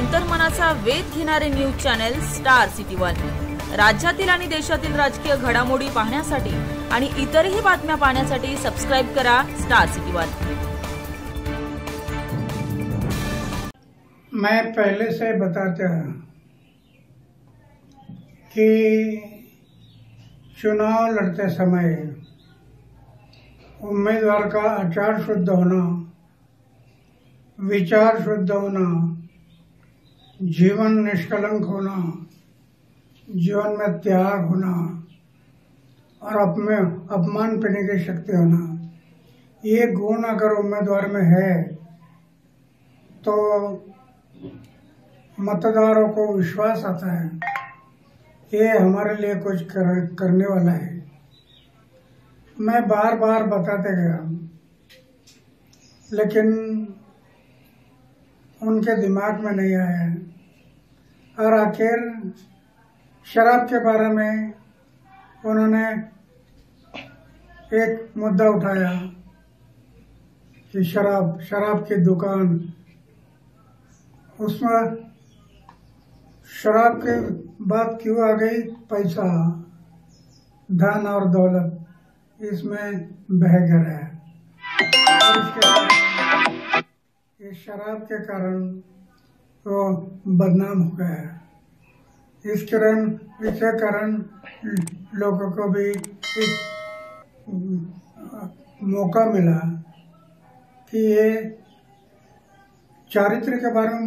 अंतर्मनाचा वेध घेणारे news channel star city one. राज्यातील आणि देशातील राजकीय घडामोडी पाहण्यासाठी आणि इतरही बातम्या पाहण्यासाठी सबस्क्राइब करा स्टार सिटी वन। मैं पहले से बताता कि चुनाव लड़ते समय उम्मीदवार का आचार शुद्ध होना, विचार शुद्ध होना, जीवन निष्कलंक होना, जीवन में त्याग होना और अपमान पीने की शक्ति होना, ये गुण अगर उम्मीदवार में है तो मतदारों को विश्वास आता है ये हमारे लिए कुछ करने वाला है। मैं बार बार बताते गया, लेकिन उनके दिमाग में नहीं आया और आखिर शराब के बारे में उन्होंने एक मुद्दा उठाया कि शराब की दुकान, उसमें शराब की बात क्यों आ गई? पैसा, धन और दौलत इसमें बह गया है और इस शराब के कारण वो बदनाम हो गया है। इसके कारण लोगों को भी एक मौका मिला कि ये चारित्र के बारे में